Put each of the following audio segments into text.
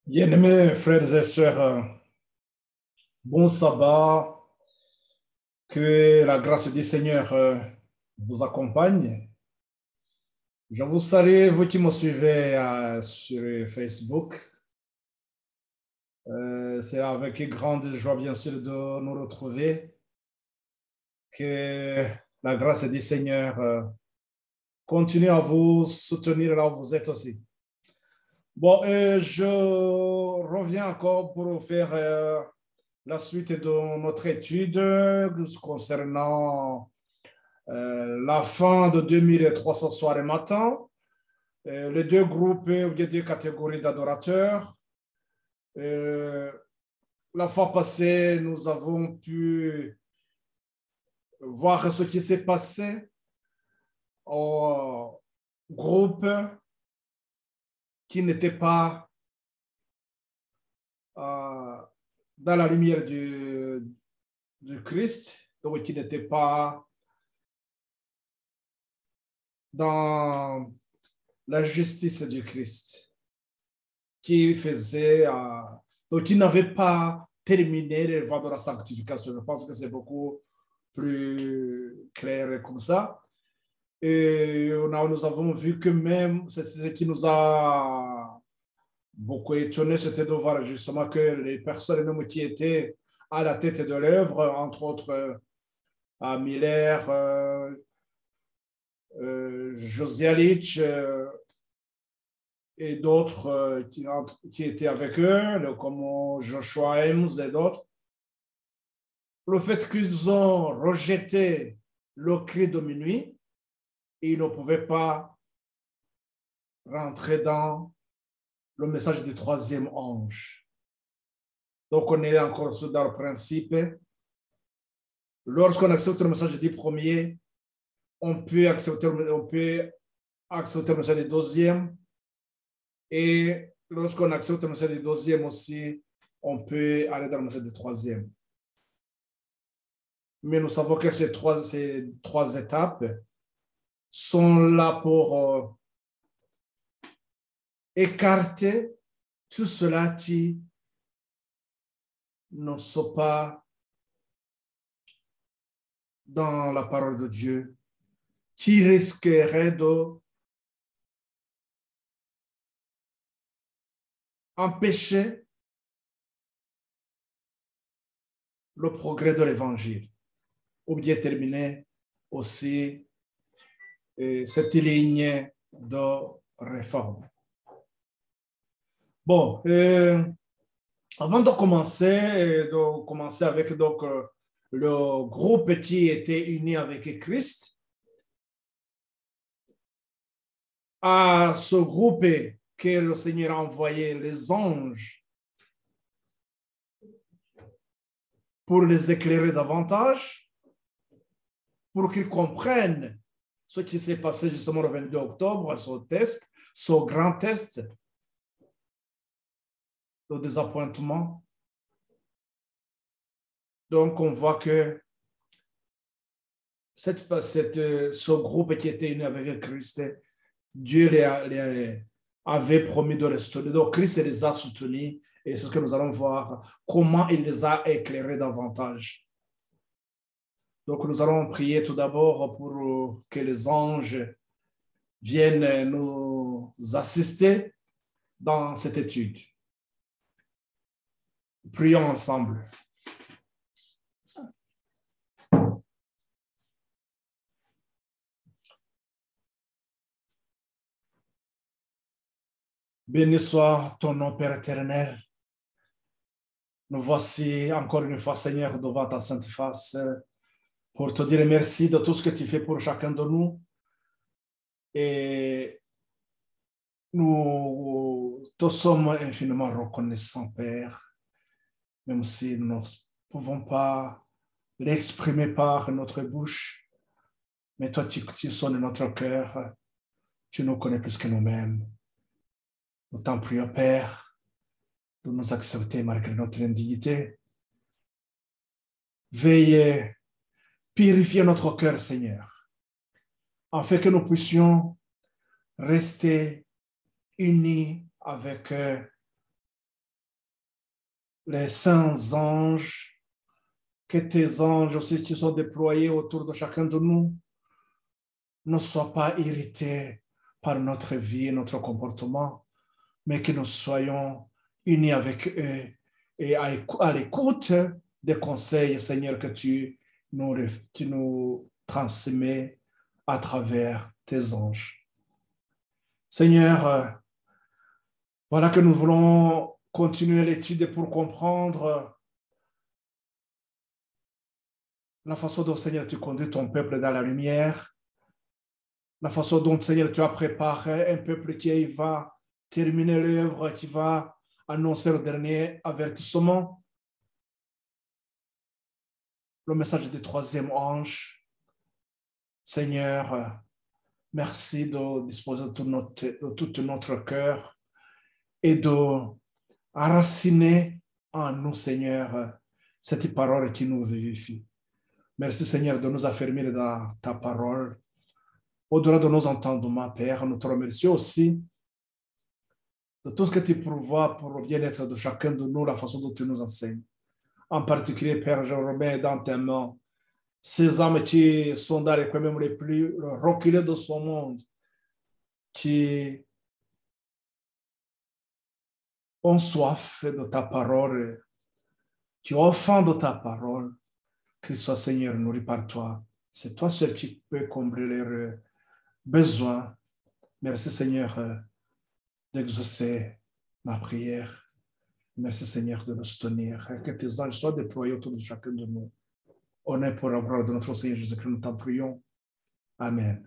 Bien-aimés frères et sœurs, bon sabbat, que la grâce du Seigneur vous accompagne. Je vous salue, vous qui me suivez sur Facebook. C'est avec grande joie, bien sûr, de nous retrouver. Que la grâce du Seigneur continue à vous soutenir là où vous êtes aussi. Bon, je reviens encore pour faire la suite de notre étude concernant la fin de 2300 soirées matin, les deux groupes ou les deux catégories d'adorateurs. La fois passée, nous avons pu voir ce qui s'est passé au groupe qui n'était pas dans la lumière du Christ, donc qui n'était pas dans la justice du Christ, qui faisait, donc qui n'avait pas terminé les voies de la sanctification. Je pense que c'est beaucoup plus clair comme ça. Et nous avons vu que même, c'est ce qui nous a beaucoup étonné, c'était de voir justement que les personnes même qui étaient à la tête de l'œuvre, entre autres Miller, Josialitch et d'autres qui étaient avec eux, comme Joshua Hems et d'autres, le fait qu'ils ont rejeté le cri de minuit, ils ne pouvaient pas rentrer dans le message du troisième ange. Donc, on est encore dans le principe. Lorsqu'on accepte le message du premier, on peut accepter le message du deuxième. Et lorsqu'on accepte le message du deuxième aussi, on peut aller dans le message du troisième. Mais nous savons que ces trois étapes sont là pour écarter tout cela qui ne sont pas dans la parole de Dieu, qui risquerait de empêcher le progrès de l'évangile, ou bien terminer aussi cette ligne de réforme. Bon, avant de commencer avec donc, le groupe qui était uni avec Christ, à ce groupe que le Seigneur a envoyé les anges pour les éclairer davantage, pour qu'ils comprennent ce qui s'est passé justement le 22 octobre, ce grand test de désappointement. Donc, on voit que ce groupe qui était uni avec Christ, Dieu avait promis de les soutenir. Donc, Christ les a soutenus et c'est ce que nous allons voir, comment il les a éclairés davantage. Donc, nous allons prier tout d'abord pour que les anges viennent nous assister dans cette étude. Prions ensemble. Béni soit ton nom, Père éternel. Nous voici encore une fois, Seigneur, devant ta sainte face pour te dire merci de tout ce que tu fais pour chacun de nous. Et nous te sommes infiniment reconnaissants, Père, même si nous ne pouvons pas l'exprimer par notre bouche. Mais toi, tu sonnes notre cœur. Tu nous connais plus que nous-mêmes. Nous t'en prions, Père, de nous accepter malgré notre indignité. Veuillez purifier notre cœur, Seigneur, afin que nous puissions rester unis avec les saints anges, que tes anges aussi qui sont déployés autour de chacun de nous ne soient pas irrités par notre vie, notre comportement, mais que nous soyons unis avec eux et à l'écoute des conseils, Seigneur, que tu nous transmets à travers tes anges. Seigneur, voilà que nous voulons continuer l'étude pour comprendre la façon dont, Seigneur, tu conduis ton peuple dans la lumière, la façon dont, Seigneur, tu as préparé un peuple qui va terminer l'œuvre, qui va annoncer le dernier avertissement, le message du troisième ange. Seigneur, merci de disposer de tout notre cœur et de enraciner en nous, Seigneur, cette parole qui nous vivifie. Merci, Seigneur, de nous affermir dans ta parole. Au-delà de nos entendements, Père, nous te remercions aussi de tout ce que tu pourvois pour le bien-être de chacun de nous, la façon dont tu nous enseignes. En particulier, Père, je remets dans tes mains ces âmes qui sont dans les coins même les plus reculés de ce monde, qui ont soif de ta parole, qui ont faim de ta parole. Christ soit Seigneur, nourri par toi. C'est toi seul qui peux combler leurs besoins. Merci Seigneur d'exaucer ma prière. Merci Seigneur de nous soutenir. Que tes anges soient déployés autour de chacun de nous. Honneur pour la gloire de notre Seigneur Jésus-Christ, nous t'en prions. Amen.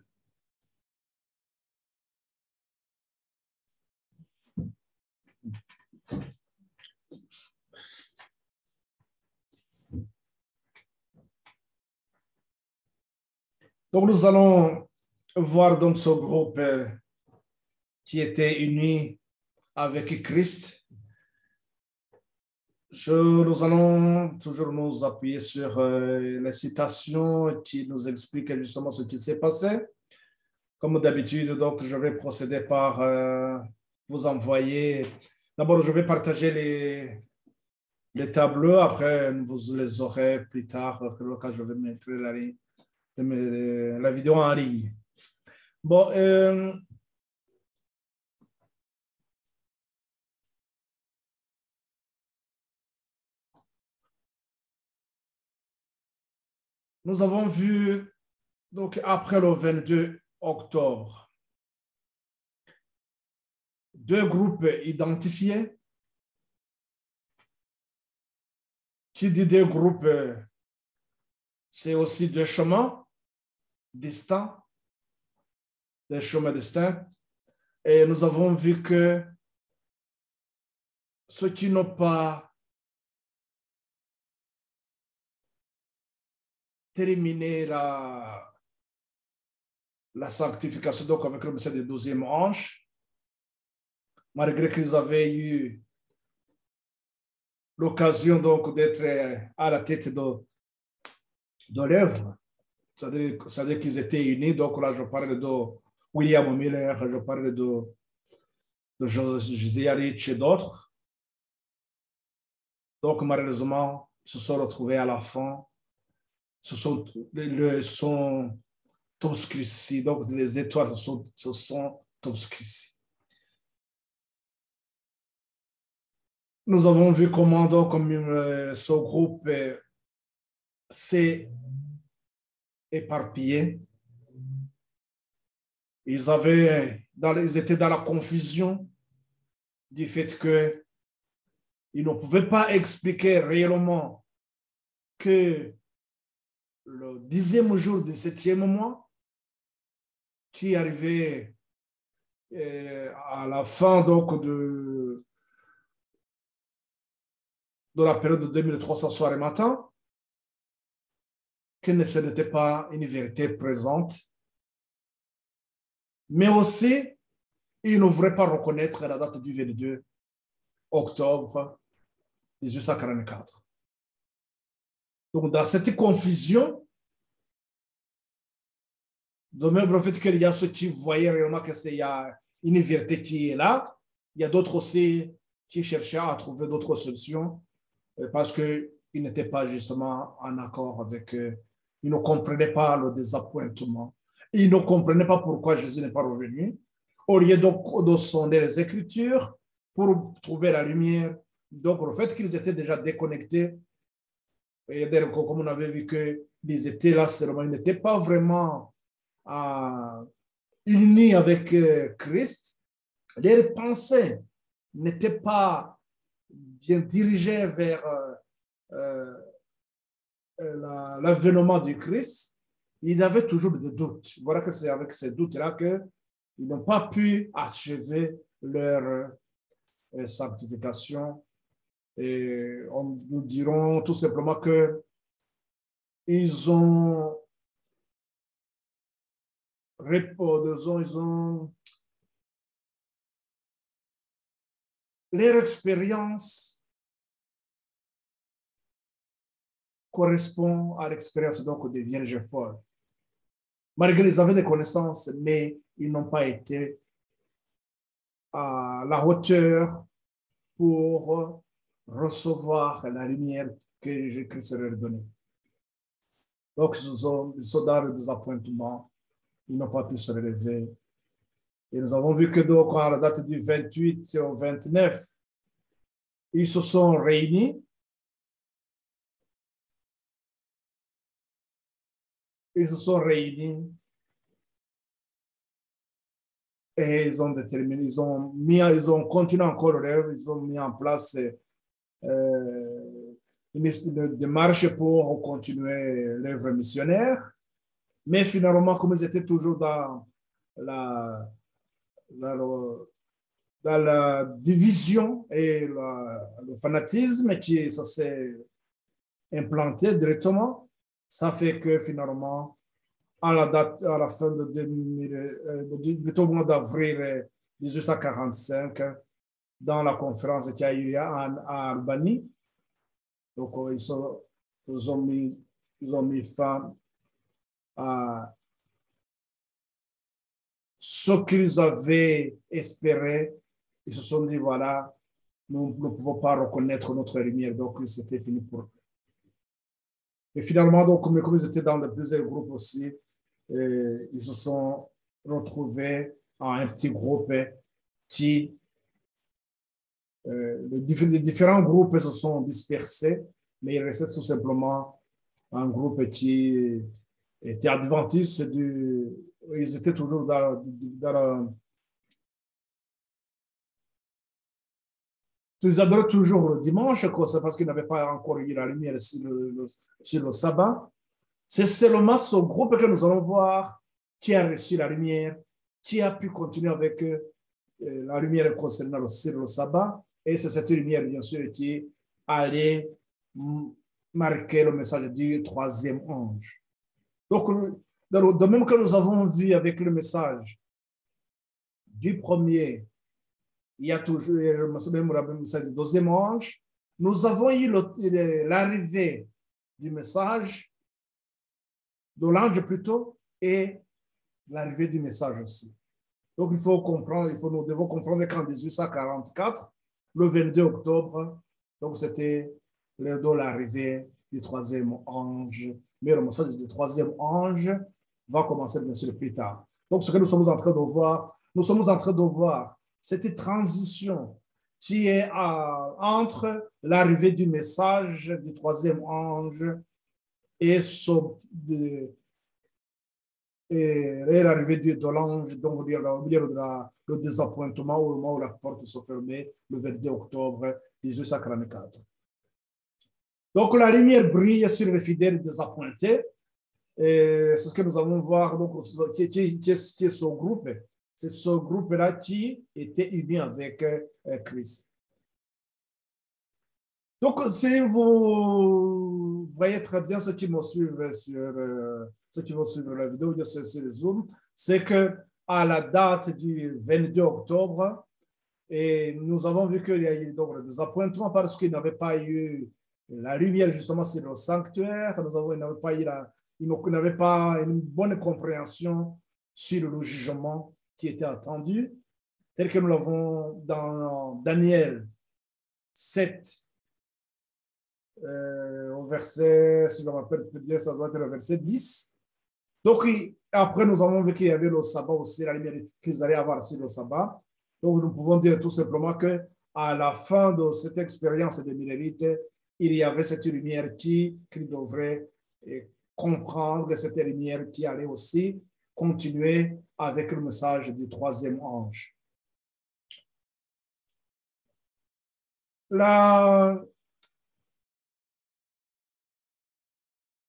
Donc nous allons voir donc ce groupe qui était uni avec Christ. Nous allons toujours nous appuyer sur les citations qui nous expliquent justement ce qui s'est passé. Comme d'habitude, donc, je vais procéder par vous envoyer. D'abord, je vais partager les tableaux. Après, vous les aurez plus tard quand je vais mettre la vidéo en ligne. Bon, nous avons vu, donc, après le 22 octobre, deux groupes identifiés. Qui dit deux groupes, c'est aussi deux chemins distincts, des chemins distincts. Et nous avons vu que ceux qui n'ont pas terminé la sanctification, donc avec le message du 12e ange, malgré qu'ils avaient eu l'occasion donc d'être à la tête de l'œuvre, c'est-à-dire qu'ils étaient unis. Donc là, je parle de William Miller, je parle de José Rich et d'autres. Donc malheureusement, ils se sont retrouvés à la fin, se sont obscurcis, donc les étoiles se sont obscurcies. Nous avons vu comment donc, comme ce groupe s'est éparpillé. Ils étaient dans la confusion du fait qu'ils ne pouvaient pas expliquer réellement que le 10e jour du 7e mois, qui arrivait à la fin donc de la période de 2300 soir et matin, que ce n'était pas une vérité présente, mais aussi, ils ne voulaient pas reconnaître la date du 22 octobre 1844. Donc, dans cette confusion, de même fait qu'il y a ceux qui voyaient réellement qu'il y a une vérité qui est là, il y a d'autres aussi qui cherchaient à trouver d'autres solutions parce qu'ils n'étaient pas justement en accord avec eux. Ils ne comprenaient pas le désappointement. Ils ne comprenaient pas pourquoi Jésus n'est pas revenu. Au lieu de sonder les Écritures pour trouver la lumière, donc le fait qu'ils étaient déjà déconnectés, et comme on avait vu qu'ils étaient là seulement, ils n'étaient pas vraiment unis avec Christ, leurs pensées n'étaient pas bien dirigées vers l'avènement du Christ. Ils avaient toujours des doutes. Voilà que c'est avec ces doutes-là qu'ils n'ont pas pu achever leur sanctification. Et nous dirons tout simplement que ils ont leur expérience correspond à l'expérience donc des vierges folles. Malgré qu'ils avaient des connaissances, mais ils n'ont pas été à la hauteur pour recevoir la lumière que Jésus-Christ leur donnait. Donc, ils sont dans le désappointement. Ils n'ont pas pu se relever. Et nous avons vu que donc, à la date du 28 au 29, ils se sont réunis. Ils se sont réunis et ils ont déterminé, ils ont continué encore l'œuvre, ils ont mis en place une démarche pour continuer l'œuvre missionnaire. Mais finalement, comme ils étaient toujours dans la division et le fanatisme ça s'est implanté directement, ça fait que finalement, à la fin du mois d'avril 1845, dans la conférence qui a eu lieu à Albanie, donc ils ont mis fin à ce qu'ils avaient espéré. Ils se sont dit, voilà, nous ne pouvons pas reconnaître notre lumière, donc c'était fini pour eux. Et finalement, donc, comme ils étaient dans plusieurs groupes aussi, ils se sont retrouvés en un petit groupe qui, les différents groupes se sont dispersés, mais il restait tout simplement un groupe qui était adventiste ils étaient toujours ils adoraient toujours le dimanche, parce qu'ils n'avaient pas encore eu la lumière sur le sabbat. C'est seulement ce groupe que nous allons voir qui a reçu la lumière, qui a pu continuer avec la lumière concernant le sabbat. Et c'est cette lumière, bien sûr, qui allait marquer le message du troisième ange. Donc, de même que nous avons vu avec le message du premier, il y a toujours le message du deuxième ange, nous avons eu l'arrivée du message, de l'ange plutôt, et l'arrivée du message aussi. Donc, nous devons comprendre qu'en 1844, le 22 octobre, donc c'était l'arrivée du troisième ange. Mais le message du troisième ange va commencer bien sûr plus tard. Donc, ce que nous sommes en train de voir, cette transition qui est entre l'arrivée du message du troisième ange et l'arrivée de l'ange, donc le désappointement au moment où la porte se fermait le 22 octobre 1844. Donc la lumière brille sur les fidèles désappointés. C'est ce que nous allons voir, donc, qui est ce groupe. C'est ce groupe-là qui était uni avec Christ. Donc, si vous voyez très bien ceux qui vont suivre la vidéo sur le Zoom, c'est que à la date du 22 octobre, et nous avons vu qu'il y a eu donc, des appointements parce qu'il n'avait pas eu la lumière justement sur le sanctuaire, il n'avait pas une bonne compréhension sur le jugement qui était attendu, tel que nous l'avons dans Daniel 7, au verset, si je me rappelle bien, ça doit être le verset 10. Donc, après, nous avons vu qu'il y avait le sabbat aussi, la lumière qu'ils allaient avoir sur le sabbat. Donc, nous pouvons dire tout simplement qu'à la fin de cette expérience des Millérites, il y avait cette lumière qui devrait comprendre, cette lumière qui allait aussi continuer avec le message du troisième ange.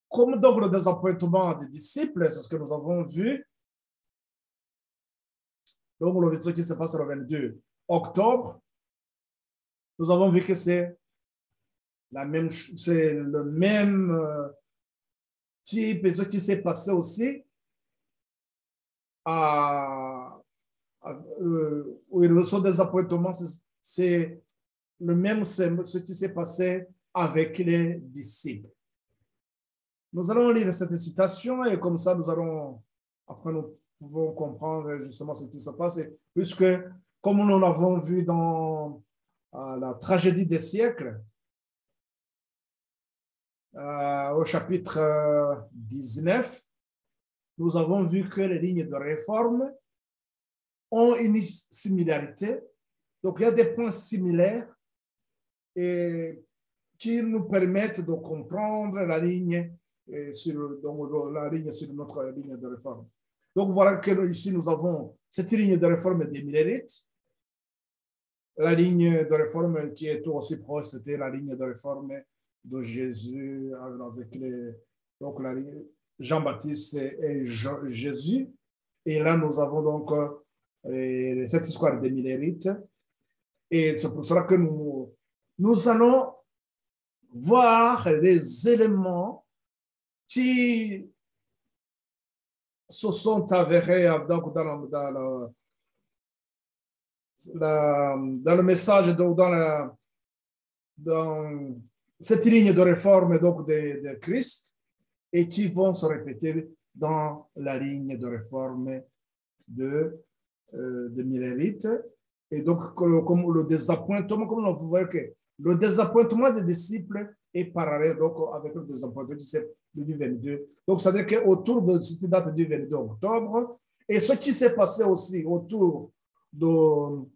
Comme donc le désappointement des disciples, c'est ce que nous avons vu. Donc, le truc qui se passe le 22 octobre, nous avons vu que c'est le même type, et ce qui s'est passé aussi où il reçoit des appointements, c'est le même, ce qui s'est passé avec les disciples. Nous allons lire cette citation et comme ça, après nous pouvons comprendre justement ce qui se passe, puisque comme nous l'avons vu dans la tragédie des siècles, au chapitre 19, nous avons vu que les lignes de réforme ont une similarité. Donc, il y a des points similaires et qui nous permettent de comprendre la ligne sur notre ligne de réforme. Donc, voilà que ici, nous avons cette ligne de réforme des Millérites. La ligne de réforme qui est aussi proche, c'était la ligne de réforme de Jésus avec donc la ligne Jean-Baptiste et Jésus. Et là, nous avons donc cette histoire des Millérites. Et c'est pour cela que nous allons voir les éléments qui se sont avérés donc dans le message, dans cette ligne de réforme donc de Christ, et qui vont se répéter dans la ligne de réforme de Millérite. Et donc, comme le désappointement, comme vous voyez que le désappointement des disciples est parallèle donc, avec le désappointement du 22. Donc, ça veut dire qu'autour de cette date du 22 octobre, et ce qui s'est passé aussi autour dans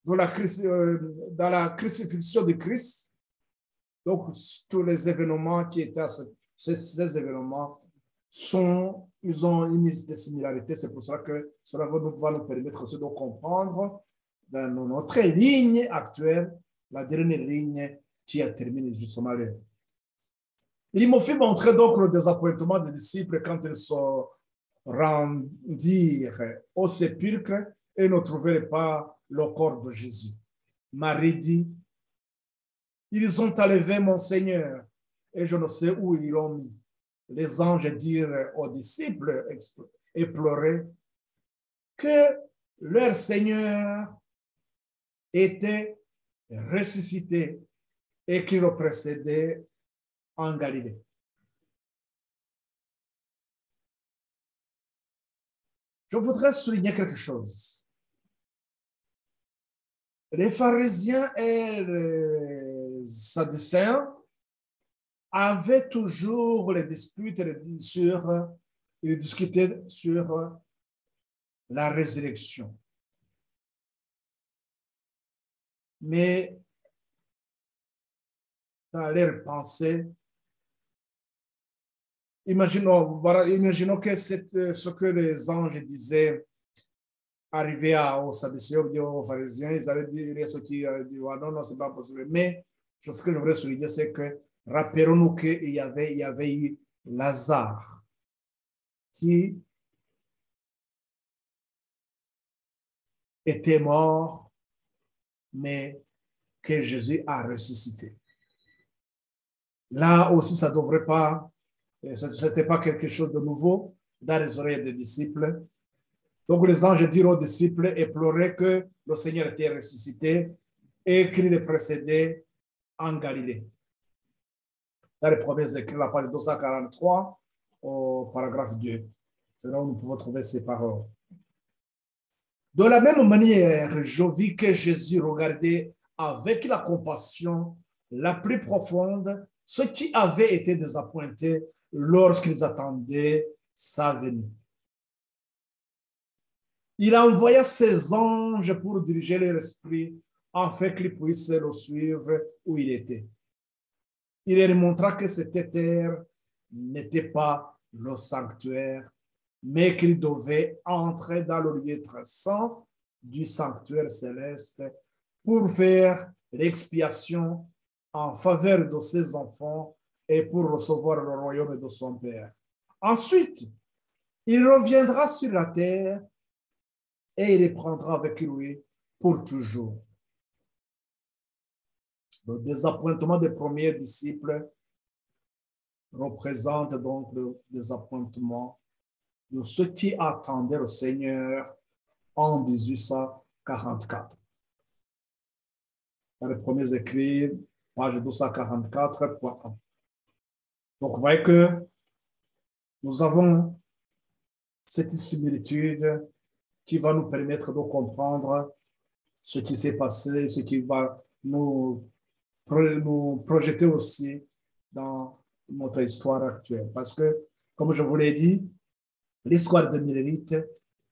la crucifixion de Christ, donc tous les événements qui étaient ces événements ils ont une similarité. C'est pour ça que cela va nous permettre aussi de comprendre dans notre ligne actuelle, la dernière ligne qui a terminé justement là. Il m'a fait montrer donc le désappointement des disciples quand ils se rendirent au sépulcre et ne trouvèrent pas le corps de Jésus. Marie dit, ils ont enlevé mon Seigneur et je ne sais où ils l'ont mis. Les anges dirent aux disciples et pleuraient que leur Seigneur était ressuscité et qu'il le précédait en Galilée. Je voudrais souligner quelque chose. Les pharisiens et les sadducéens avaient toujours les disputes ils discutaient sur la résurrection. Mais dans leur pensée, imaginons que ce que les anges disaient arrivé aux Sadducéens ou aux pharisiens, ils allaient dire ce qui dit non, c'est pas possible. Mais ce que je voudrais souligner, c'est que rappelons-nous qu'il y avait eu Lazare qui était mort, mais que Jésus a ressuscité. Là aussi, ça ne devrait pas, ce n'était pas quelque chose de nouveau dans les oreilles des disciples. Donc, les anges dirent aux disciples et pleuraient que le Seigneur était ressuscité et qu'il les précédait en Galilée. Dans les premiers écrits, la page 243, au paragraphe 2. C'est là où nous pouvons trouver ces paroles. De la même manière, je vis que Jésus regardait avec la compassion la plus profonde ceux qui avaient été désappointés lorsqu'ils attendaient sa venue. Il envoya ses anges pour diriger leur esprit afin qu'ils puissent le suivre où il était. Il leur montra que cette terre n'était pas le sanctuaire, mais qu'il devait entrer dans le lieu très saint du sanctuaire céleste pour faire l'expiation en faveur de ses enfants et pour recevoir le royaume de son Père. Ensuite, il reviendra sur la terre et il les prendra avec lui pour toujours. Le désappointement des premiers disciples représente donc le désappointement de ceux qui attendaient le Seigneur en 1844. Dans les premiers écrits, page 244.1. Donc, vous voyez que nous avons cette similitude qui va nous permettre de comprendre ce qui s'est passé, ce qui va nous projeter aussi dans notre histoire actuelle. Parce que, comme je vous l'ai dit, l'histoire de Mérite,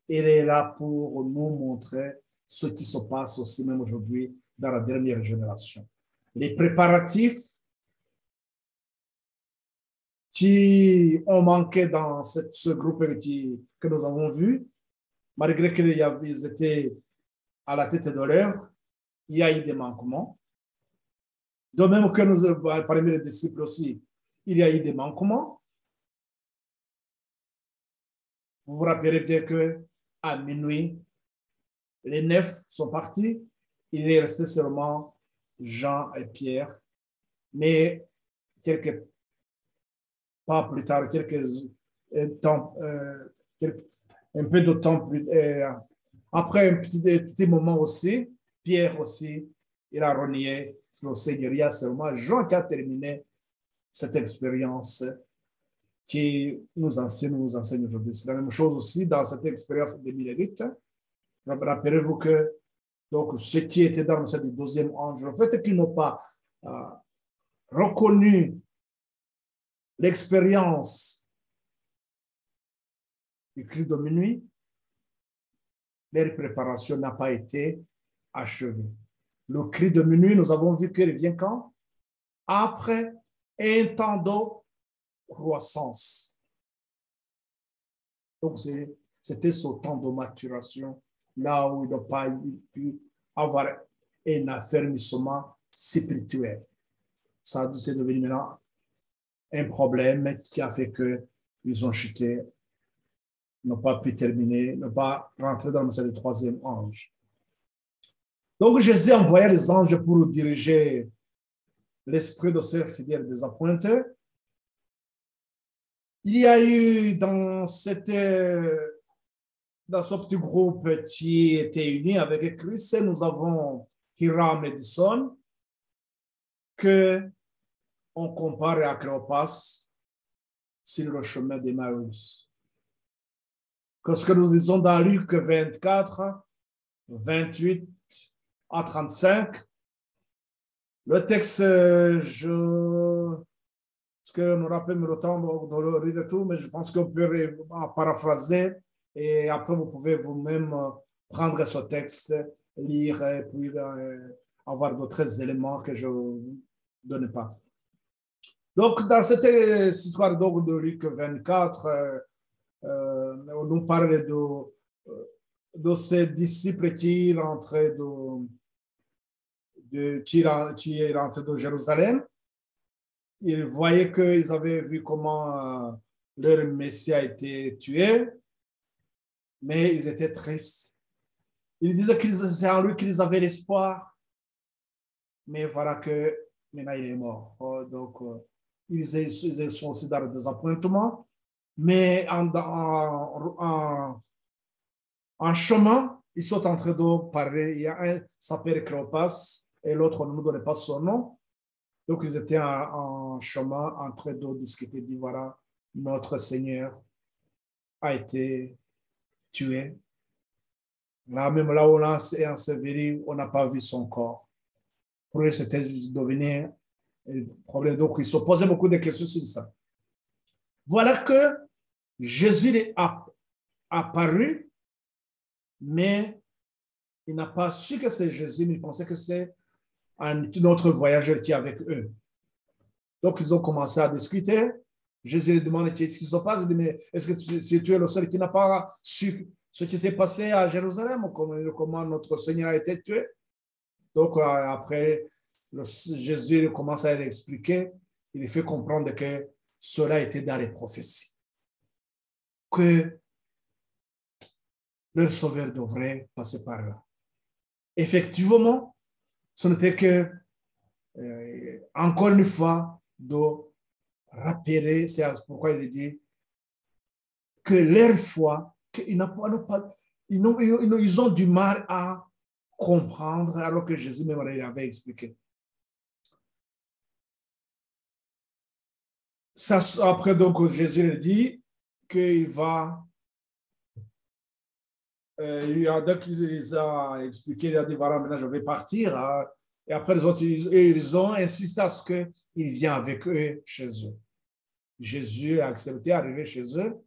elle est là pour nous montrer ce qui se passe aussi même aujourd'hui dans la dernière génération. Les préparatifs qui ont manqué dans ce groupe que nous avons vu, malgré qu'ils étaient à la tête de l'œuvre, il y a eu des manquements. De même que nous, parmi les disciples aussi, il y a eu des manquements. Vous vous rappelez bien qu'à minuit, les 9 sont partis. Il est resté seulement Jean et Pierre. Mais pas plus tard, un peu de temps plus après un petit moment aussi, Pierre aussi, il a renié le Seigneur. Il y a seulement Jean qui a terminé cette expérience qui nous enseigne aujourd'hui. C'est la même chose aussi dans cette expérience des Milérites. Rappelez-vous que donc, ceux qui étaient dans le deuxième ange, le fait qu'ils n'ont pas reconnu l'expérience du cri de minuit, leur préparation n'a pas été achevée. Le cri de minuit, nous avons vu qu'il vient quand? Après un temps de croissance. Donc, c'était ce temps de maturation, là où il n'a pas pu avoir un affermissement spirituel. Ça, c'est devenu maintenant un problème qui a fait qu'ils ont chuté, n'ont pas pu terminer, n'ont pas rentré dans le troisième ange. Donc, Jésus envoya les anges pour diriger l'esprit de ces fidèles désappointés. Il y a eu dans ce petit groupe qui était uni avec Christ, nous avons Hiram Edison, que on compare à Cléopas sur le chemin d'Emmaüs. Ce que nous disons dans Luc 24, 28 à 35, le texte, est-ce que nous rappelons le temps de le lire tout, mais je pense qu'on peut paraphraser et après vous pouvez vous-même prendre ce texte, lire et puis avoir d'autres éléments que je ne donne pas. Donc, dans cette histoire de Luc 24, on nous parle de ces disciples qui rentraient qui est rentré de Jérusalem. Ils voyaient qu'ils avaient vu comment leur Messie a été tué, mais ils étaient tristes. Ils disaient que c'est en lui qu'ils avaient l'espoir, mais voilà que maintenant il est mort. Donc, ils sont aussi dans le désappointement, mais en chemin, ils sont en train de parler. Il y a un qui s'appelle Cléopas et l'autre ne nous donnait pas son nom. Donc, ils étaient en chemin en train de discuter, dit voilà, notre Seigneur a été tué. Là, même là où on l'a enseveli, on n'a pas vu son corps. pour eux, c'était devenu un problème. Donc, ils se posaient beaucoup de questions sur ça. Voilà que Jésus est apparu, mais il n'a pas su que c'est Jésus, mais il pensait que c'est un autre voyageur qui est avec eux. Donc, ils ont commencé à discuter. Jésus lui demande qu'est-ce qui se passe. Il dit, mais est-ce que tu es le seul qui n'a pas su ce qui s'est passé à Jérusalem, comment notre Seigneur a été tué? Donc, après, Jésus commence à l'expliquer. Il lui fait comprendre que cela était dans les prophéties. Que leur sauveur devrait passer par là. Effectivement, ce n'était que, encore une fois, de rappeler, c'est pourquoi il dit que leur foi, ils ont du mal à comprendre, alors que Jésus même il avait expliqué. Ça, après, donc, Jésus dit qu'il va. Donc, il les a expliqué, il a dit voilà, maintenant je vais partir. Hein. Et après, les autres, ils ont insisté à ce qu'il vienne avec eux chez eux. Jésus a accepté d'arriver chez eux.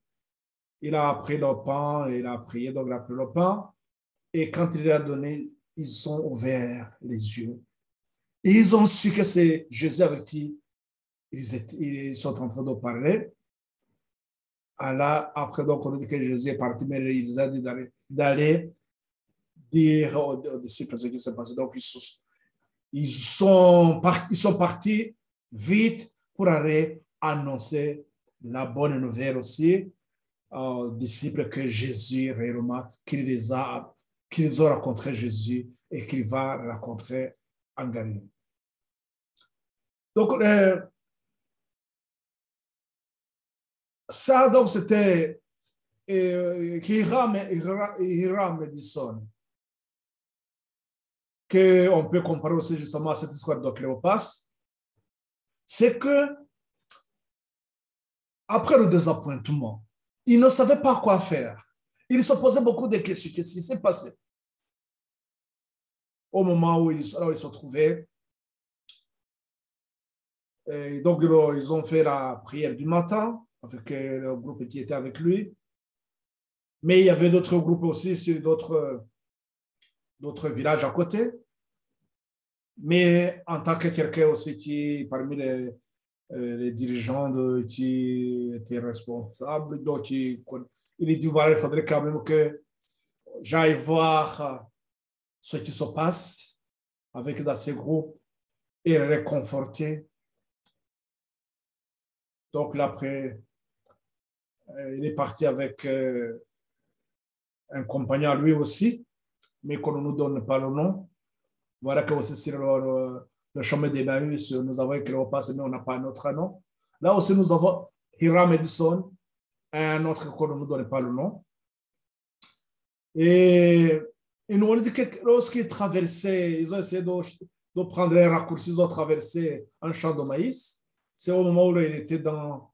Il a pris le pain, il a prié, donc il a pris le pain. Et quand il l'a donné, ils ont ouvert les yeux. Et ils ont su que c'est Jésus avec qui ils sont en train de parler. Alors, après, donc, on dit que Jésus est parti, mais il les a dit d'aller dire aux disciples ce qui s'est passé. Donc, ils sont partis vite pour aller annoncer la bonne nouvelle aussi aux disciples que Jésus réellement, qu'ils ont rencontré Jésus et qu'il va rencontrer en Galilée. Donc, ça, donc, c'était Hiram Edison, qu'on peut comparer aussi justement à cette histoire de Cléopas, c'est que après le désappointement, il ne savait pas quoi faire. Il se posait beaucoup de questions. Qu'est-ce qui s'est passé? Au moment où ils se trouvaient, et donc ils ont fait la prière du matin avec le groupe qui était avec lui. Mais il y avait d'autres groupes aussi sur d'autres villages à côté. Mais en tant que quelqu'un aussi qui, parmi les dirigeants qui étaient responsables, donc il dit voilà, il faudrait quand même que j'aille voir ce qui se passe avec dans ces groupes et réconforter. Donc là, après, il est parti avec un compagnon à lui aussi, mais qu'on ne nous donne pas le nom. Voilà que aussi sur le chemin d'Emmaüs, nous avons écrit au passé, mais on n'a pas un autre nom. Là aussi, nous avons Hiram Edison, un autre qu'on ne nous donne pas le nom. Et nous on dit que lorsqu'ils traversaient, ils ont essayé de prendre un raccourci, ils ont traversé un champ de maïs. C'est au moment où il était dans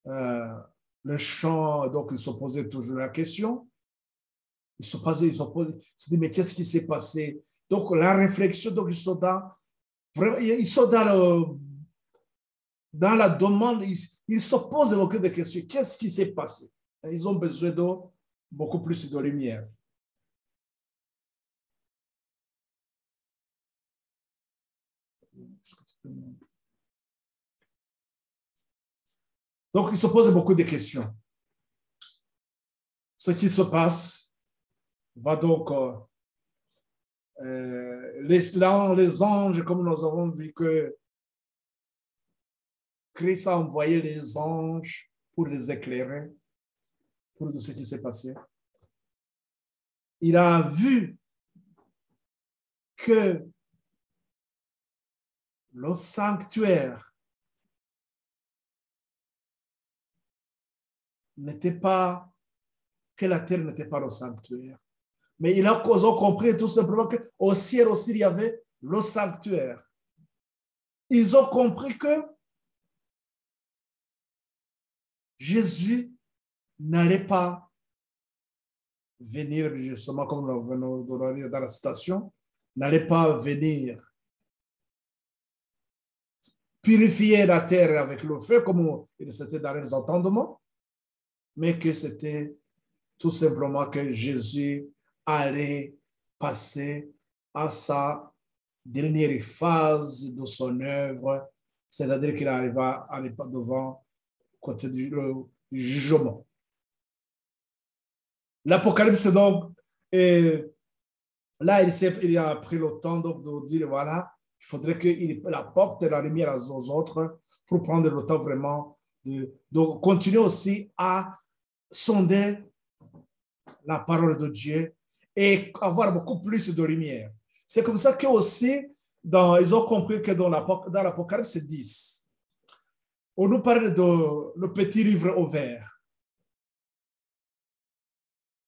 le champ, donc il se posait toujours la question. Il se dit, mais qu'est-ce qui s'est passé? Donc, la réflexion, donc, ils sont dans la demande, ils se posent beaucoup de questions. Qu'est-ce qui s'est passé? Ils ont besoin de beaucoup plus de lumière. Donc, ils se posent beaucoup de questions. Ce qui se passe va donc... les anges, comme nous avons vu que Christ a envoyé les anges pour les éclairer, pour tout ce qui s'est passé. Il a vu que le sanctuaire n'était pas, que la terre n'était pas le sanctuaire. Mais ils ont compris tout simplement qu'au ciel aussi, il y avait le sanctuaire. Ils ont compris que Jésus n'allait pas venir, justement, comme nous venons de le dire dans la citation, n'allait pas venir purifier la terre avec le feu, comme il s'était dans les entendements, mais que c'était tout simplement que Jésus allait passer à sa dernière phase de son œuvre, c'est-à-dire qu'il arriva à l'époque devant côté du jugement. L'Apocalypse, donc, là, il a pris le temps donc, de dire, voilà, il faudrait qu'il apporte la lumière aux autres pour prendre le temps vraiment de continuer aussi à sonder la parole de Dieu et avoir beaucoup plus de lumière. C'est comme ça que aussi, ils ont compris que dans l'Apocalypse 10, on nous parle de le petit livre ouvert,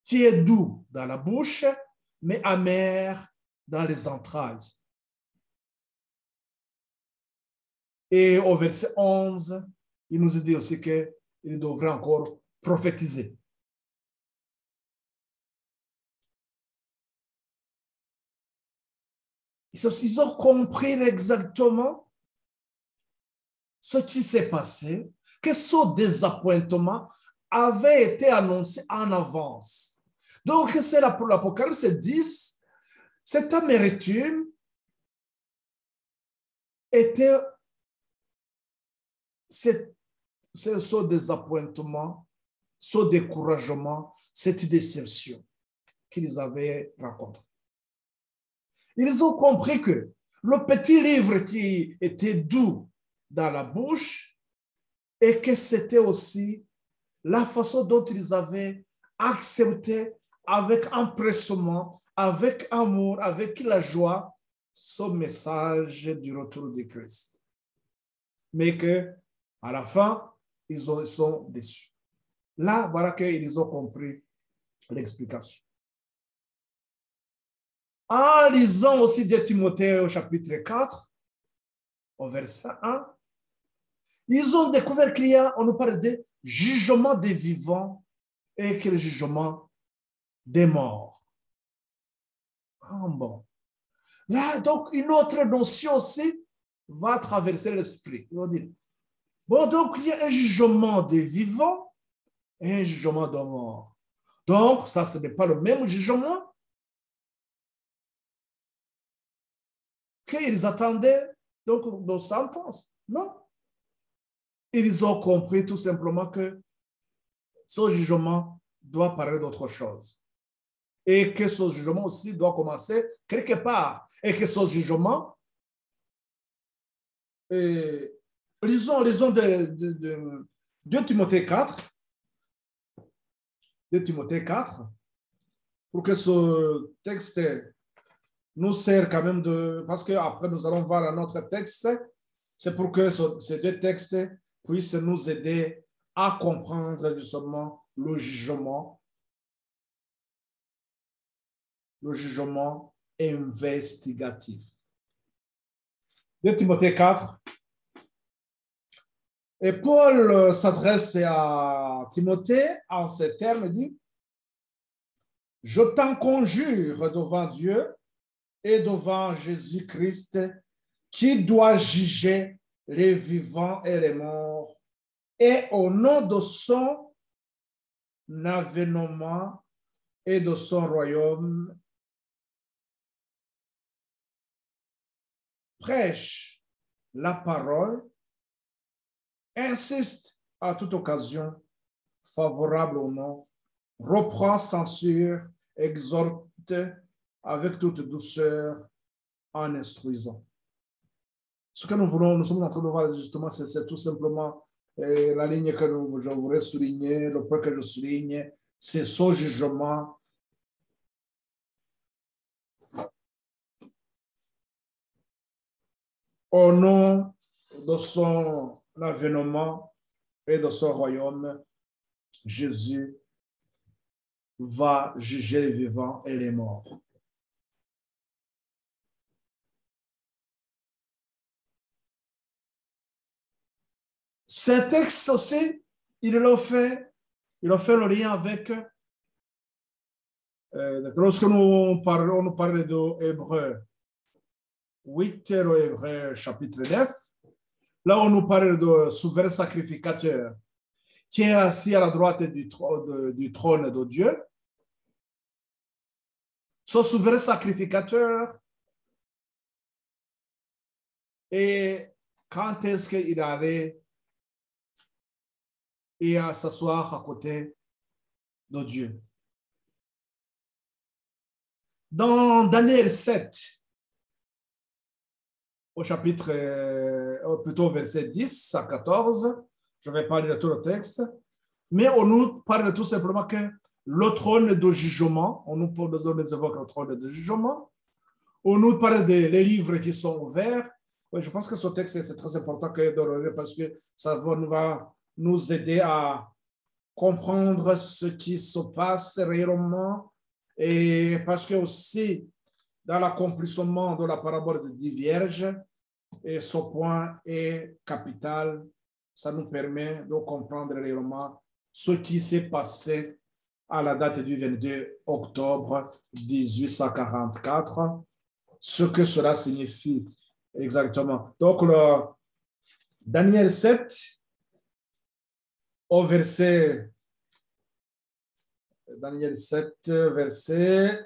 qui est doux dans la bouche, mais amer dans les entrailles. Et au verset 11, il nous dit aussi qu'il devrait encore prophétiser. Ils ont compris exactement ce qui s'est passé, que ce désappointement avait été annoncé en avance. Donc, c'est là pour l'Apocalypse 10, cette amertume était ce désappointement, ce découragement, cette déception qu'ils avaient rencontrée. Ils ont compris que le petit livre qui était doux dans la bouche et que c'était aussi la façon dont ils avaient accepté avec empressement, avec amour, avec la joie, ce message du retour de Christ. Mais que à la fin, ils sont déçus. Là, voilà qu'ils ont compris l'explication. En lisant aussi de Timothée au chapitre 4, au verset 1, ils ont découvert qu'il y a, on nous parle de jugement des vivants et que le jugement des morts. Ah bon. Là, donc, une autre notion aussi va traverser l'esprit. Ils vont dire, bon, donc, il y a un jugement des vivants et un jugement des morts. Donc, ça, ce n'est pas le même jugement qu'ils attendaient donc nos sentences. Non. Ils ont compris tout simplement que ce jugement doit parler d'autre chose. Et que ce jugement aussi doit commencer quelque part. Et que ce jugement, lisons de Timothée 4, pour que ce texte nous sert quand même de... Parce qu'après, nous allons voir un autre texte. C'est pour que ces deux textes puissent nous aider à comprendre justement le jugement investigatif. De Timothée 4. Et Paul s'adresse à Timothée en ces termes, il dit, « Je t'en conjure devant Dieu et devant Jésus-Christ, qui doit juger les vivants et les morts, et au nom de son avènement et de son royaume, prêche la parole, insiste à toute occasion favorable au nom, reprend, censure, exhorte avec toute douceur en instruisant. » Ce que nous sommes en train de voir justement, c'est tout simplement la ligne que je voudrais souligner, le point que je souligne, c'est ce jugement au nom de son avènement et de son royaume. Jésus va juger les vivants et les morts. Ce texte aussi, il a fait le lien avec, lorsque nous parlons de Hébreux 8 et Hébreux chapitre 9, Là, on nous parle de souverain sacrificateur qui est assis à la droite du trône de Dieu. Ce souverain sacrificateur, et quand est-ce qu'il allait et à s'asseoir à côté de Dieu? Dans Daniel 7, au chapitre, plutôt verset 10 à 14, je ne vais pas lire tout le texte, mais on nous parle tout simplement que le trône de jugement, on nous évoque le trône de jugement, on nous parle des livres qui sont ouverts. Oui, je pense que ce texte, c'est très important de le lire parce que ça va nous aider à comprendre ce qui se passe réellement, et parce que aussi dans l'accomplissement de la parabole des 10 vierges, et ce point est capital, ça nous permet de comprendre réellement ce qui s'est passé à la date du 22 octobre 1844, ce que cela signifie exactement. Donc, Daniel 7, au verset, Daniel 7, verset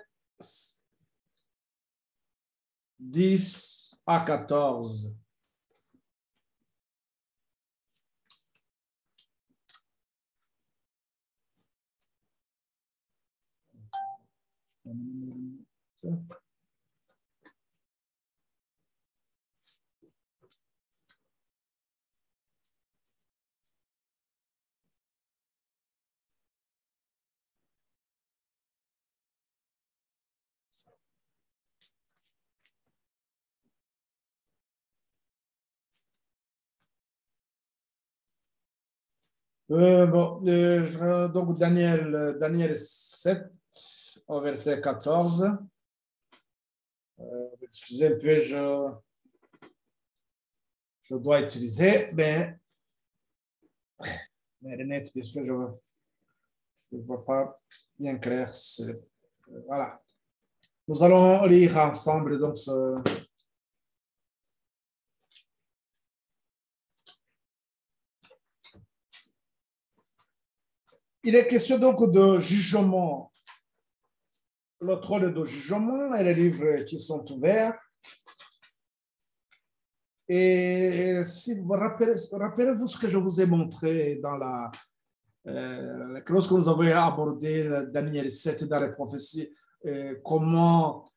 10 à 14. Donc Daniel 7, au verset 14. Excusez un peu, je dois utiliser, mais net, puisque je ne vois pas bien clair. Voilà. Nous allons lire ensemble donc Il est question donc de jugement, le trône de jugement et les livres qui sont ouverts. Et si vous rappelez-vous ce que je vous ai montré dans lorsque nous avons abordé Daniel 7 dans les prophéties, comment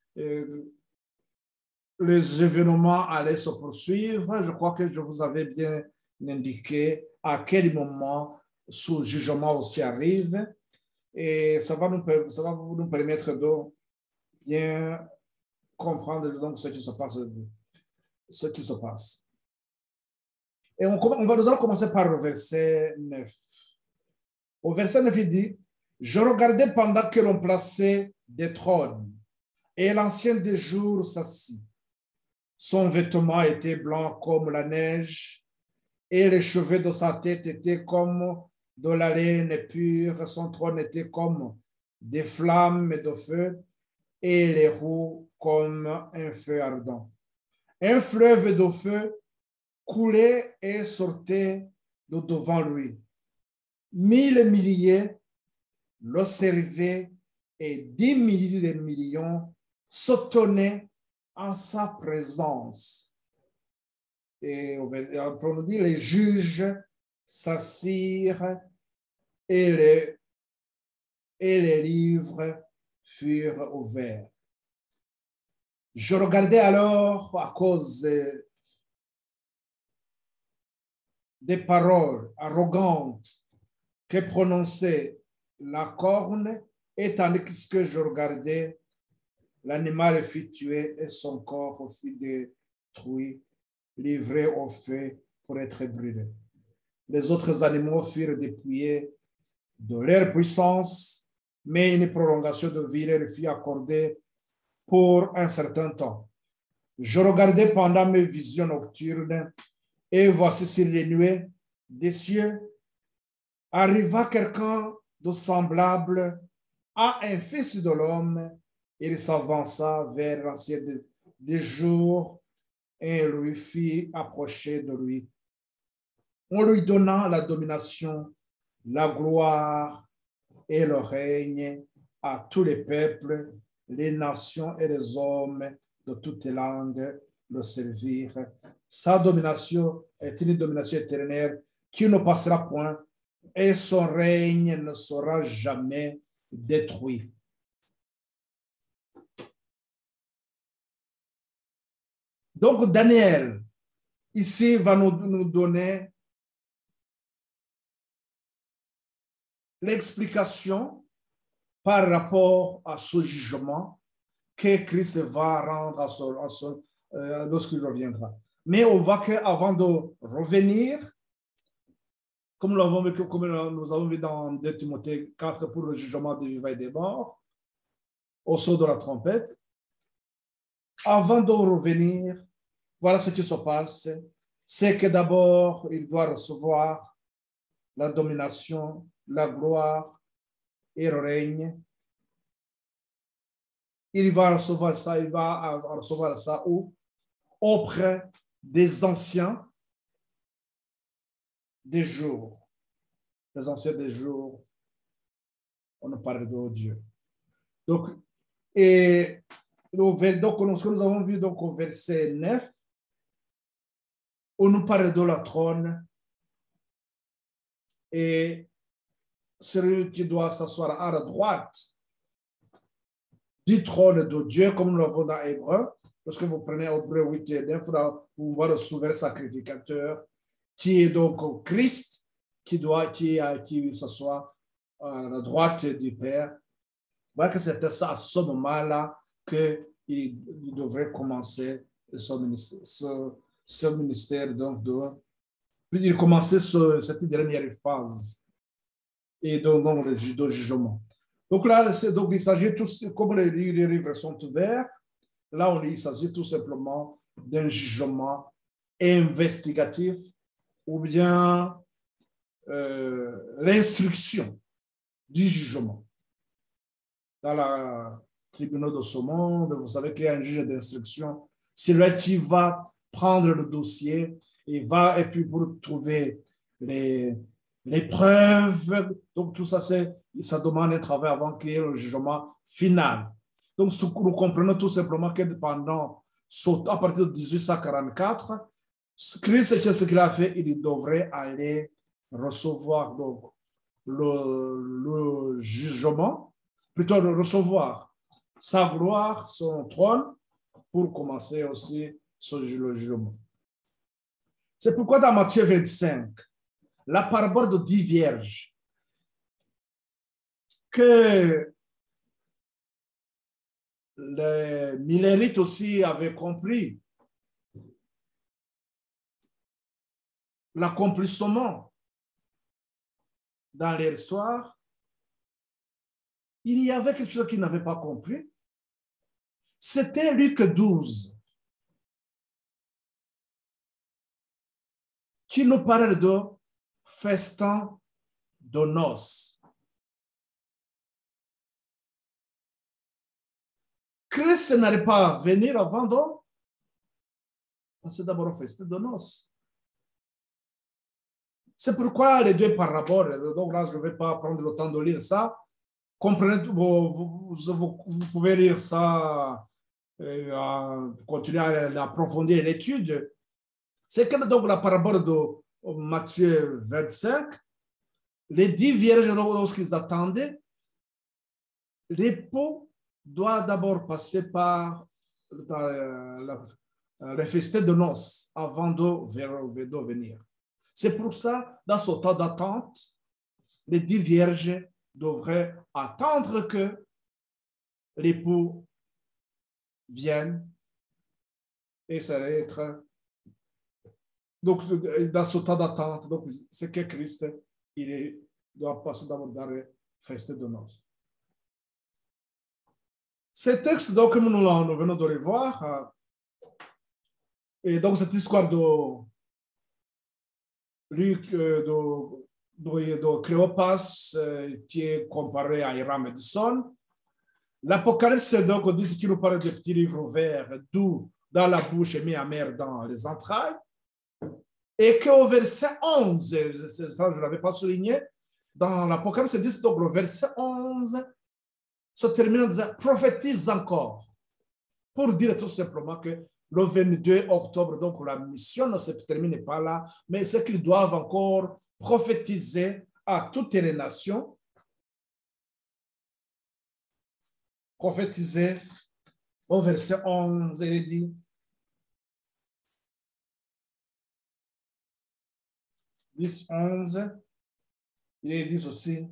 les événements allaient se poursuivre. Je crois que je vous avais bien indiqué à quel moment ce jugement aussi arrive, et ça va nous permettre de bien comprendre donc ce qui se passe. Et nous allons commencer par le verset 9. Au verset 9, il dit: je regardais pendant que l'on plaçait des trônes, et l'ancien des jours s'assit. Son vêtement était blanc comme la neige, et les cheveux de sa tête étaient comme de la laine pure. Son trône était comme des flammes de feu, et les roues comme un feu ardent. Un fleuve de feu coulait et sortait de devant lui. 1000 milliers le servaient, et 10 000 millions se tenaient en sa présence. Et on nous dit: les juges s'assirent, et les livres furent ouverts. Je regardais alors, à cause des paroles arrogantes que prononçait la corne, et tandis que je regardais, l'animal fut tué et son corps fut détruit, livré au feu pour être brûlé. Les autres animaux furent dépouillés de leur puissance, mais une prolongation de vie leur fut accordée pour un certain temps. Je regardais pendant mes visions nocturnes, et voici sur les nuées des cieux arriva quelqu'un de semblable à un fils de l'homme. Il s'avança vers l'ancien des jours, et lui fit approcher de lui. en lui donnant la domination, la gloire et le règne à tous les peuples, les nations et les hommes de toutes les langues le servir. Sa domination est une domination éternelle qui ne passera point et son règne ne sera jamais détruit. Donc, Daniel, ici, va nous donner l'explication par rapport à ce jugement que Christ va rendre lorsqu'il reviendra. Mais on voit qu'avant de revenir, comme nous avons vu dans 2 Timothée 4 pour le jugement des vivants et des morts, au son de la trompette, avant de revenir, voilà ce qui se passe, c'est que d'abord, il doit recevoir la domination, la gloire et le règne. Il va recevoir ça où? Auprès des anciens des jours. Les anciens des jours, on ne parle de Dieu. Donc, ce que nous avons vu donc, au verset 9, on nous parle de la trône et celui qui doit s'asseoir à la droite du trône de Dieu, comme nous l'avons dans Hébreu. Lorsque vous prenez Hébreu 8 et 9, vous voyez le souverain sacrificateur qui est donc Christ, qui s'assoit à la droite du Père. Voilà que c'était ça à ce moment-là qu'il devrait commencer son ministère. Donc, il commençait cette dernière phase et donc le jugement. Donc là, il s'agit tout, comme les livres sont ouverts, là, il s'agit tout simplement d'un jugement investigatif ou bien l'instruction du jugement. Dans la tribunal de ce monde, vous savez qu'il y a un juge d'instruction. C'est lui qui va prendre le dossier et puis pour trouver les preuves. Donc, tout ça, ça demande un travail avant qu'il y ait le jugement final. Donc, nous comprenons tout simplement que à partir de 1844, Christ, ce qu'il a fait, il devrait aller recevoir donc, le jugement, plutôt de recevoir sa gloire, son trône, pour commencer aussi le jugement. C'est pourquoi dans Matthieu 25, la parabole de 10 vierges, que les millérites aussi avaient compris l'accomplissement dans leur histoire, il y avait quelque chose qu'ils n'avaient pas compris. C'était Luc 12 qui nous parle de festin de noces. Christ n'allait pas venir avant de passer d'abord au festin de noces. C'est pourquoi les 2 paraboles, donc là je ne vais pas prendre le temps de lire ça, comprenez, vous pouvez lire ça, continuer à approfondir l'étude. C'est que donc la parabole de Matthieu 25, les 10 vierges, lorsqu'ils attendaient, l'époux doit d'abord passer par le festin de noces avant de venir. C'est pour ça, dans ce temps d'attente, les 10 vierges devraient attendre que l'époux vienne et ça va être. Donc, dans ce temps d'attente, c'est que Christ doit passer d'abord dans le festin de noces. Ces textes, donc, nous venons de les voir. Et donc, cette histoire de Luc, de Cléopas, qui est comparé à Hiram Edison. L'Apocalypse, donc, dit qu'il nous parle de petits livres verts, doux dans la bouche et mis amer dans les entrailles. Et qu'au verset 11, ça je ne l'avais pas souligné, dans l'Apocalypse 10, donc le verset 11 se termine en disant prophétise encore, pour dire tout simplement que le 22 octobre, donc la mission ne se termine pas là, mais c'est qu'ils doivent encore prophétiser à toutes les nations, prophétiser au verset 11, il dit, il dit aussi,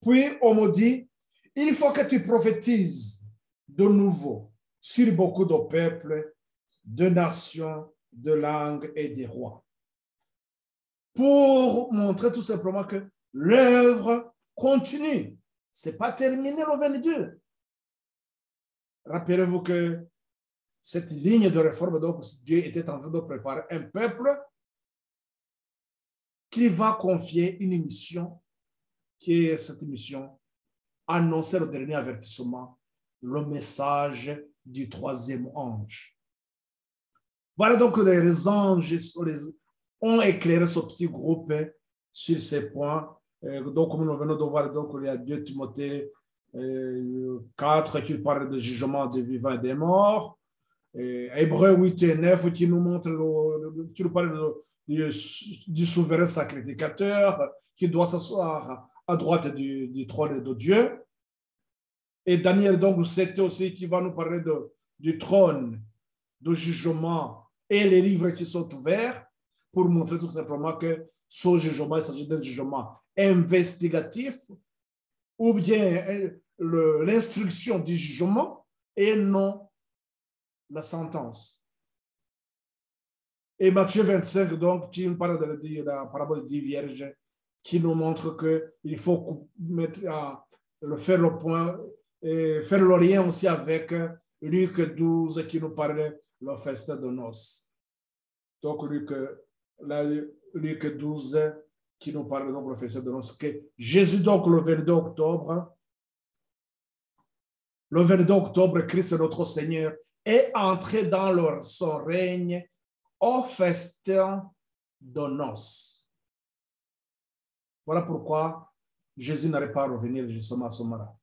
puis on me dit, il faut que tu prophétises de nouveau sur beaucoup de peuples, de nations, de langues et de rois. Pour montrer tout simplement que l'œuvre continue. Ce n'est pas terminé le 22. Rappelez-vous que cette ligne de réforme, donc Dieu était en train de préparer un peuple qui va confier une mission, qui est cette mission, annoncer le dernier avertissement, le message du troisième ange. Voilà donc les anges ont éclairé ce petit groupe sur ces points. Donc, comme nous venons de voir, donc, il y a 2 Timothée 4 qui parle de jugement des vivants et des morts. Hébreux 8 et 9 qui nous montre, qui nous parle du souverain sacrificateur qui doit s'asseoir à droite du trône de Dieu. Et Daniel, donc, c'était aussi qui va nous parler du trône, du jugement et les livres qui sont ouverts pour montrer tout simplement que ce jugement, il s'agit d'un jugement investigatif ou bien l'instruction du jugement et non la sentence. Et Matthieu 25, donc, qui nous parle de la parabole des 10 vierges, qui nous montre qu'il faut faire le point et faire le lien aussi avec Luc 12 qui nous parlait le festin de noces. Donc, Luc 12 qui nous parle donc le festin de noces. Que Jésus, donc, le 22 octobre, Christ, notre Seigneur, est entré dans son règne au festin de noces. Voilà pourquoi Jésus n'arrive pas à revenir justement à ce moment-là.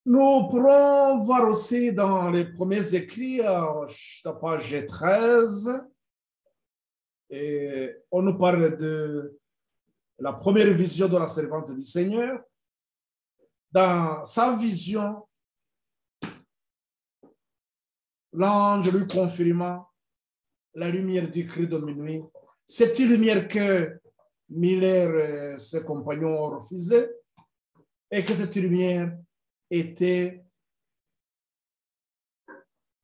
Nous pourrons voir aussi dans les premiers écrits, à la page 13, et on nous parle de la première vision de la servante du Seigneur. Dans sa vision, l'ange lui confirma la lumière du cri de minuit. Cette lumière que Miller et ses compagnons ont refusée, et que cette lumière était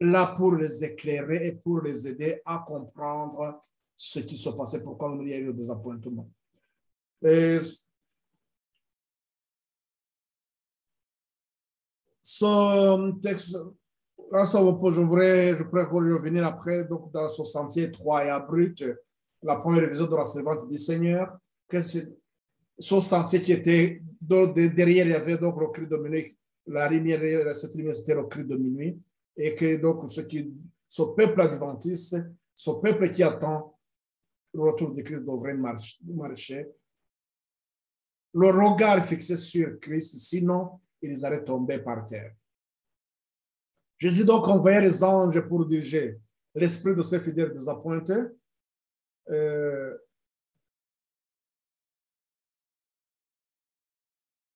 là pour les éclairer et pour les aider à comprendre ce qui se passait, pourquoi il y a eu le désappointement. Et ce texte, là, je pourrais revenir après, donc dans ce sentier 3 et abrut, la première vision de la servante du Seigneur, que c'est ce sentier qui était derrière, il y avait donc le cri de minuit, la lumière, cette lumière, c'était le cri de minuit, et que donc ce peuple adventiste, ce peuple qui attend le retour de Christ devrait marcher. Le regard fixé sur Christ, sinon ils allaient tomber par terre. Jésus donc envoyait les anges pour diriger l'esprit de ses fidèles désappointés.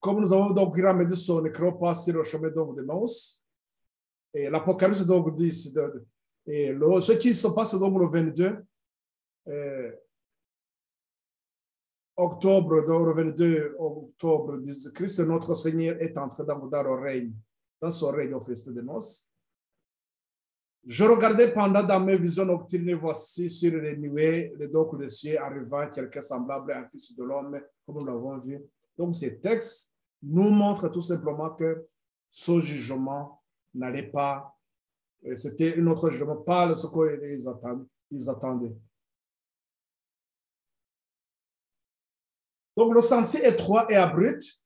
Comme nous avons donc Grand Médisson ne croit pas sur le chemin donc de noces. Et l'Apocalypse donc dit, ce qui se passe donc le 22 octobre, donc le 22 octobre, Christ notre Seigneur est entré dans le règne, dans son règne au festin de noces. Je regardais pendant dans mes visions nocturnes, voici sur les nuées, donc le ciel arriva quelqu'un semblable à un fils de l'homme, comme nous l'avons vu. Donc, ces textes nous montrent tout simplement que ce jugement n'allait pas, c'était un autre jugement, pas ce qu'ils attendaient. Donc, le sentier étroit et abrupt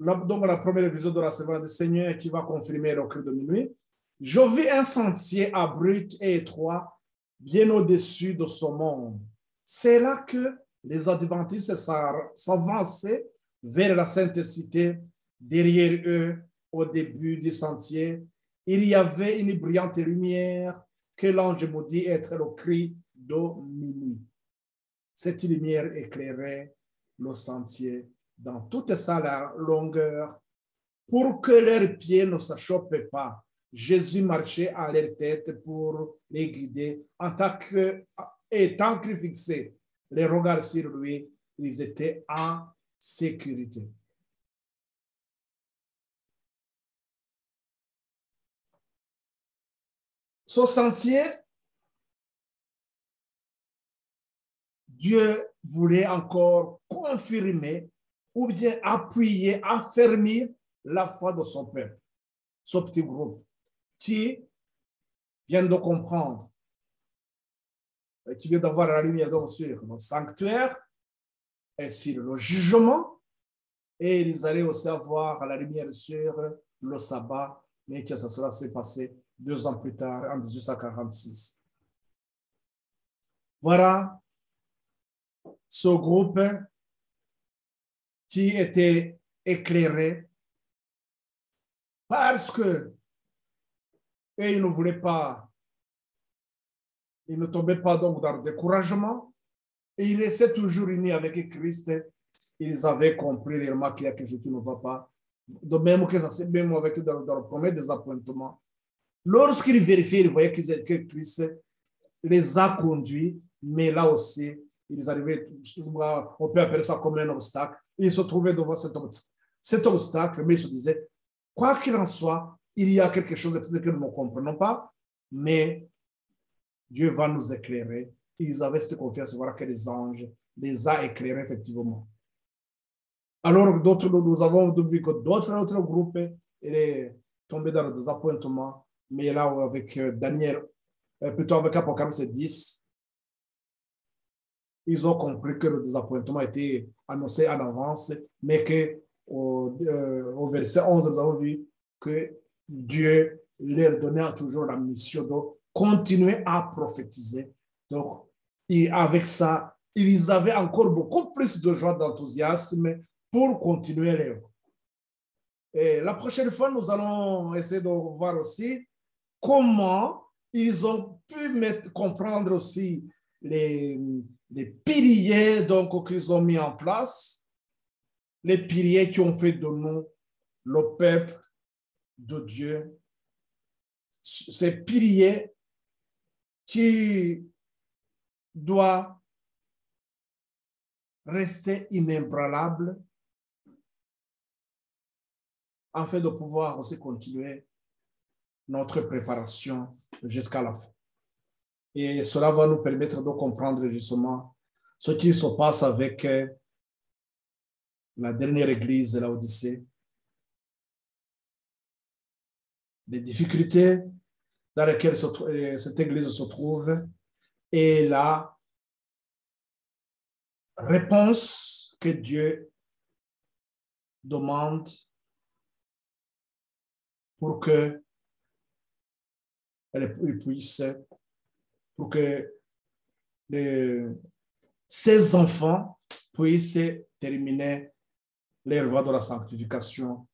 Donc, la première vision de la servante du Seigneur qui va confirmer le cri de minuit. Je vis un sentier abrupt et étroit, bien au-dessus de ce monde. C'est là que les adventistes s'avançaient vers la sainte cité. Derrière eux, au début du sentier, il y avait une brillante lumière que l'ange maudit être le cri de minuit. Cette lumière éclairait le sentier dans toute sa longueur pour que leurs pieds ne s'achoppent pas. Jésus marchait à leur tête pour les guider et tant qu'ils fixaient les regards sur lui, ils étaient en sécurité. Ce sentier, Dieu voulait encore confirmer ou bien appuyer, affermir la foi de son peuple, ce petit groupe qui vient de comprendre, qui vient d'avoir la lumière sur le sanctuaire et sur le jugement, et ils allaient aussi avoir la lumière sur le sabbat, mais que cela s'est passé 2 ans plus tard, en 1846. Voilà ce groupe qui était éclairé parce que et ils ne voulaient pas, ils ne tombaient pas donc dans le découragement et ils restaient toujours unis avec Christ. Ils avaient compris réellement qu'il y a quelque chose qui ne va pas. De même que ça s'est même avec dans le premier désappointement. Lorsqu'ils vérifiaient, ils voyaient que Christ les a conduits, mais là aussi, ils arrivaient, on peut appeler ça comme un obstacle. Ils se trouvaient devant cet obstacle, mais ils se disaient, quoi qu'il en soit, il y a quelque chose de que nous ne comprenons pas, mais Dieu va nous éclairer. Ils avaient cette confiance, voilà que les anges les a éclairés effectivement. Alors, nous avons vu que d'autres groupes est tombé dans le désappointement, mais là, avec Daniel, plutôt avec Apocalypse 10, ils ont compris que le désappointement était annoncé en avance, mais qu'au verset 11, nous avons vu que Dieu leur donnait toujours la mission de continuer à prophétiser. Donc, et avec ça, ils avaient encore beaucoup plus de joie, d'enthousiasme pour continuer l'œuvre. Et la prochaine fois, nous allons essayer de voir aussi comment ils ont pu comprendre aussi les piliers donc qu'ils ont mis en place, les piliers qui ont fait de nous le peuple de Dieu. Ces piliers qui doivent rester inébranlables afin de pouvoir aussi continuer notre préparation jusqu'à la fin. Et cela va nous permettre de comprendre justement ce qui se passe avec la dernière église de Laodicée, les difficultés dans lesquelles cette église se trouve et la réponse que Dieu demande pour que elle puisse, pour que ces enfants puissent terminer leur voie de la sanctification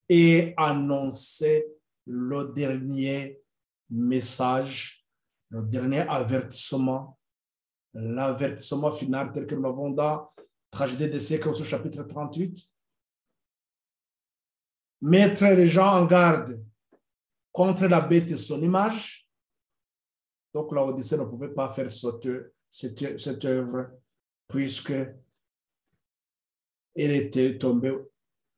et annoncer le dernier message, le dernier avertissement, l'avertissement final tel que nous l'avons dans Tragédie des siècles, au chapitre 38. Mettre les gens en garde contre la bête et son image. Donc, l'Odyssée ne pouvait pas faire cette œuvre puisque elle était tombée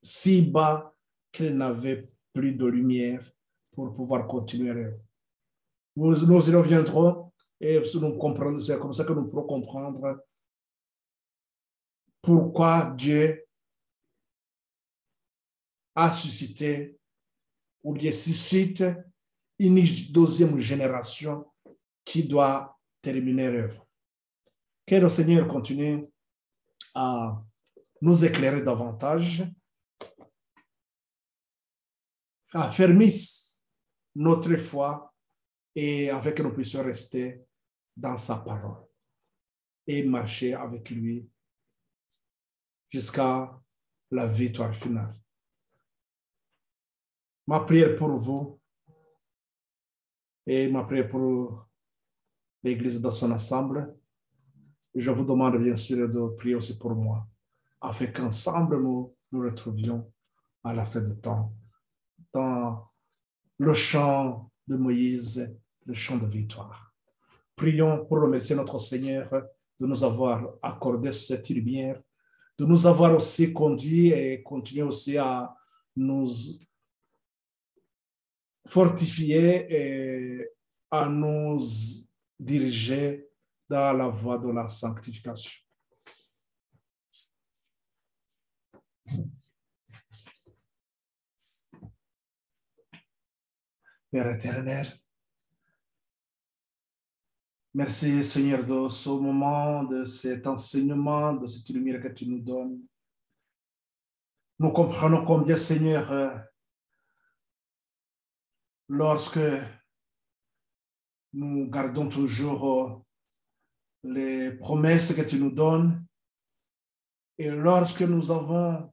si bas qu'elle n'avait plus de lumière pour pouvoir continuer l'œuvre. Nous y reviendrons et c'est comme ça que nous pourrons comprendre pourquoi Dieu a suscité ou bien suscite une deuxième génération qui doit terminer l'œuvre. Que le Seigneur continue à nous éclairer davantage affermisse notre foi et afin que nous puissions rester dans sa parole et marcher avec lui jusqu'à la victoire finale. Ma prière pour vous et ma prière pour l'Église dans son ensemble, je vous demande bien sûr de prier aussi pour moi, afin qu'ensemble nous nous retrouvions à la fin du temps dans le chant de Moïse, le chant de victoire. Prions pour remercier notre Seigneur de nous avoir accordé cette lumière, de nous avoir aussi conduits et continuer aussi à nous fortifier et à nous diriger dans la voie de la sanctification. Père éternel, merci Seigneur de ce moment, de cet enseignement, de cette lumière que tu nous donnes. Nous comprenons combien Seigneur, lorsque nous gardons toujours les promesses que tu nous donnes et lorsque nous avons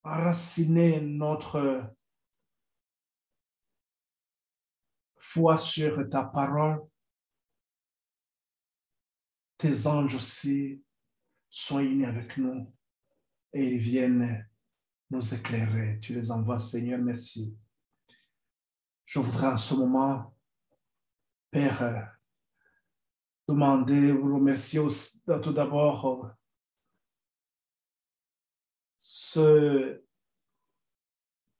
enraciné notre foi sur ta parole, tes anges aussi sont unis avec nous et ils viennent nous éclairer. Tu les envoies, Seigneur, merci. Je voudrais en ce moment, Père, demander, vous remercier aussi, tout d'abord cette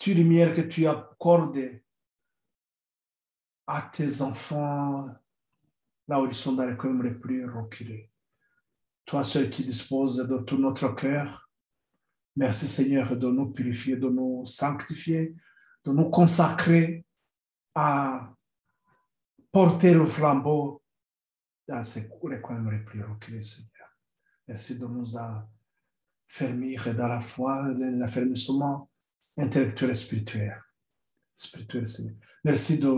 lumière que tu accordes à tes enfants là où ils sont dans les coins les plus reculés. Toi, seul qui dispose de tout notre cœur, merci Seigneur de nous purifier, de nous sanctifier, de nous consacrer à porter le flambeau dans les coins les plus reculés, Seigneur. Merci de nous affermir dans la foi, l'affermissement intellectuel et spirituel. Seigneur. Merci de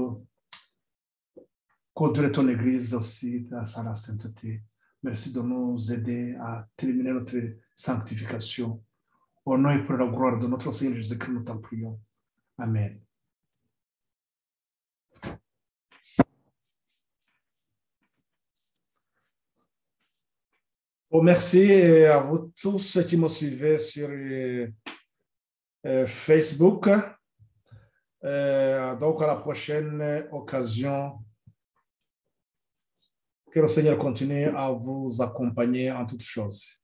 conduire ton Église aussi dans la sainteté. Merci de nous aider à terminer notre sanctification. Au nom et pour la gloire de notre Seigneur Jésus-Christ, nous t'en prions. Amen. Bon, merci à vous tous qui me suivez sur Facebook. Donc, à la prochaine occasion, que le Seigneur continue à vous accompagner en toutes choses.